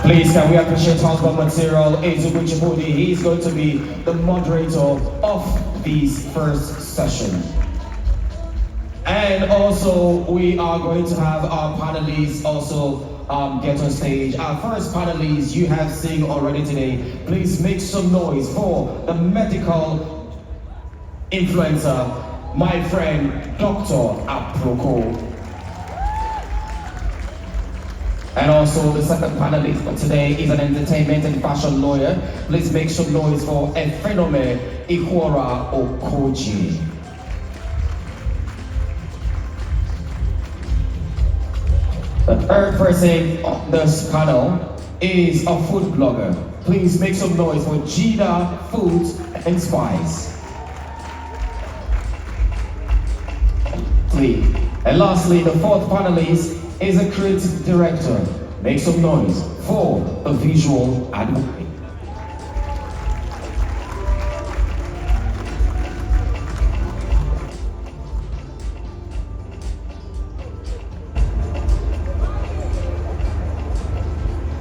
Please can we appreciate husband material Ezubuchibudi. He's going to be the moderator of this first session. And also we are going to have our panelists also get on stage. Our first panelist you have seen already today. Please make some noise for the medical influencer, my friend Dr. Aproko. And also the second panelist for today is an entertainment and fashion lawyer. Please make some noise for Efenome Ikwora Okoji. The third person on this panel is a food blogger. Please make some noise for Gina Foods and Spice. Please. And lastly, the fourth panelist is a creative director. Make some noise for a visual advocate.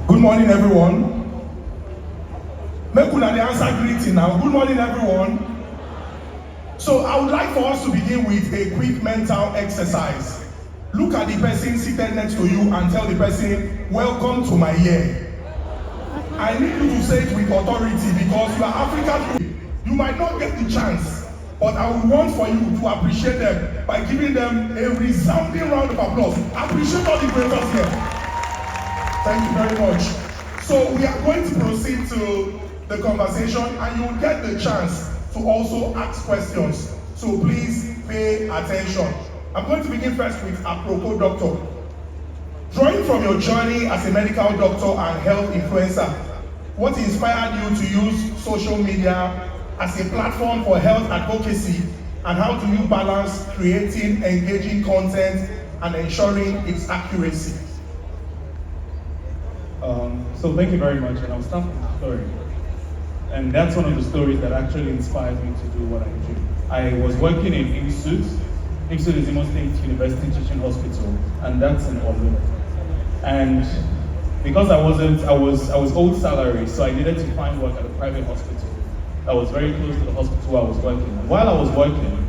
Good morning, everyone. Make una the answer greeting now. Good morning, everyone. So I would like for us to begin with a quick mental exercise. Look at the person seated next to you and tell the person, welcome to my year. I need you to say it with authority because you are African. You might not get the chance, but I would want for you to appreciate them by giving them a resounding round of applause. Appreciate all the greatest here. Thank you very much. So we are going to proceed to the conversation and you will get the chance to also ask questions. So please pay attention. I'm going to begin first with Aproko Doctor. Drawing from your journey as a medical doctor and health influencer, what inspired you to use social media as a platform for health advocacy, and how do you balance creating engaging content and ensuring its accuracy? So thank you very much, and I'll start with the story. And that's one of the stories that actually inspired me to do what I do. I was working in IMSUT. IMSUT is Imo State University Teaching Hospital, and that's in Olu. And because I was old salary, so I needed to find work at a private hospital that was very close to the hospital where I was working. And while I was working,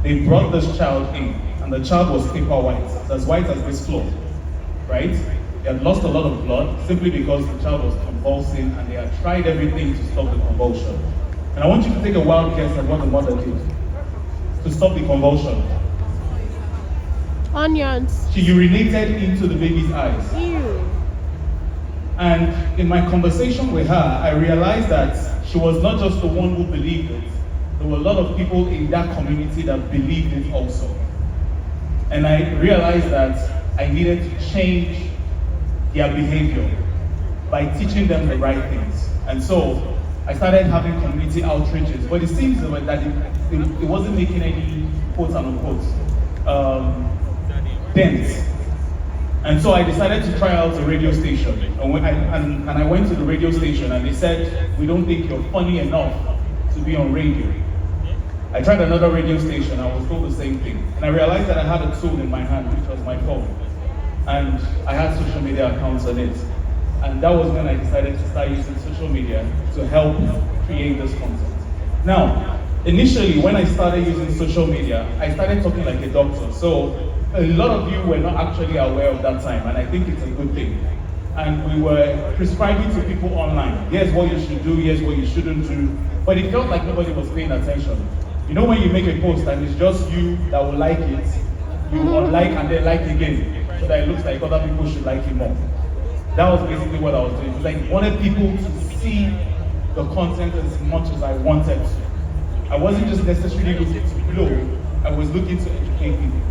they brought this child in, and the child was paper white, as white as this floor, right? They had lost a lot of blood simply because the child was convulsing, and they had tried everything to stop the convulsion. And I want you to take a wild guess at what the mother did to stop the convulsion. Onions. She urinated into the baby's eyes. Ew. And in my conversation with her, I realized that she was not just the one who believed it. There were a lot of people in that community that believed it also. And I realized that I needed to change their behavior by teaching them the right things. And so I started having community outreaches, but it seems that it wasn't making any quote unquote dent. And so I decided to try out a radio station. And I went to the radio station and they said, we don't think you're funny enough to be on radio. I tried another radio station, I was told the same thing. And I realized that I had a tool in my hand, which was my phone. And I had social media accounts on it. And that was when I decided to start using social media to help create this content. Now, initially when I started using social media, I started talking like a doctor. So a lot of you were not actually aware of that time, and I think it's a good thing. And we were prescribing to people online, here's what you should do, here's what you shouldn't do. But it felt like nobody was paying attention. You know when you make a post and it's just you that will like it, you unlike and then like again, so that it looks like other people should like it more. That was basically what I was doing. It was like I wanted people to see the content as much as I wanted to. I wasn't just necessarily looking to blow, I was looking to educate people.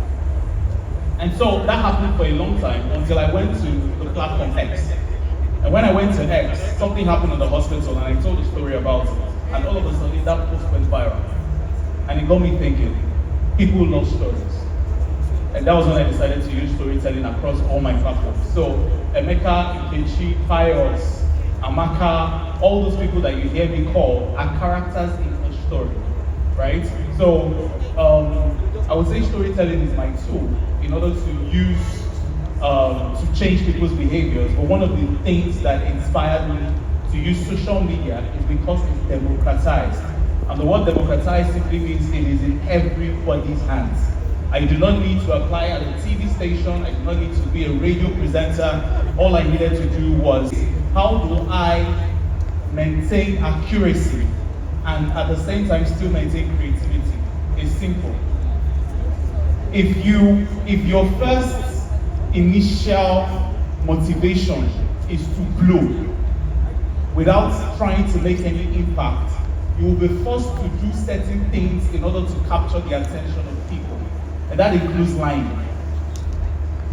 And so that happened for a long time until I went to the platform X. And when I went to X, something happened in the hospital and I told a story about it. And all of a sudden that post went viral. And it got me thinking, people love stories. And that was when I decided to use storytelling across all my platforms. So Emeka, Nkechi, Pius, Amaka, all those people that you hear me call are characters in a story, right? So I would say storytelling is my tool in order to use to change people's behaviors, but one of the things that inspired me to use social media is because it's democratized. And the word democratized simply means it is in everybody's hands. I do not need to apply at a TV station, I do not need to be a radio presenter. All I needed to do was, how do I maintain accuracy and at the same time still maintain creativity? It's simple. If your first initial motivation is to blow without trying to make any impact, you will be forced to do certain things in order to capture the attention of people. And that includes lying.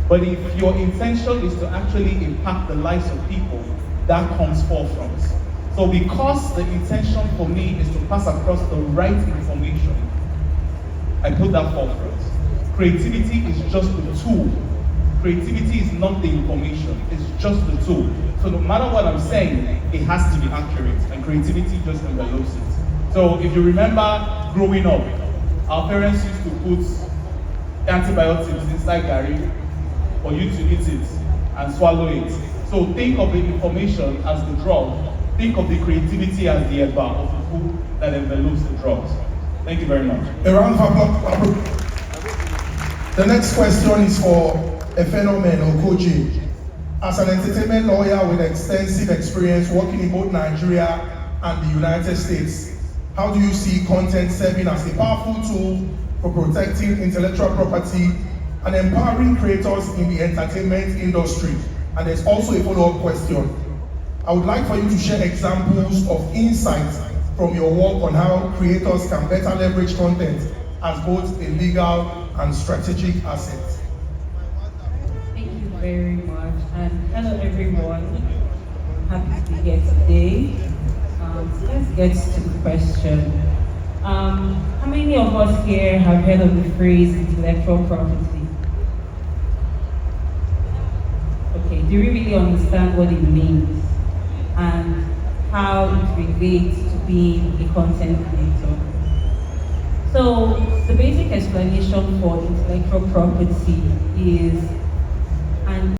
But if your intention is to actually impact the lives of people, that comes forefront. So because the intention for me is to pass across the right information, I put that forefront. Creativity is just the tool. Creativity is not the information, it's just the tool. So no matter what I'm saying, it has to be accurate, and creativity just envelops it. So if you remember growing up, our parents used to put antibiotics inside Gary for you to eat it and swallow it. So think of the information as the drug, think of the creativity as the eba of the food that envelopes the drugs. Thank you very much. A round of applause. The next question is for a phenomenon, Okoji. As an entertainment lawyer with extensive experience working in both Nigeria and the United States, how do you see content serving as a powerful tool for protecting intellectual property and empowering creators in the entertainment industry? And there's also a follow-up question. I would like for you to share examples of insights from your work on how creators can better leverage content as both a legal and strategic asset. Thank you very much, and hello everyone. Happy to be here today. Let's get to the question. How many of us here have heard of the phrase intellectual property? Okay, do we really understand what it means and how it relates to being a content creator? So, the basic explanation for intellectual property is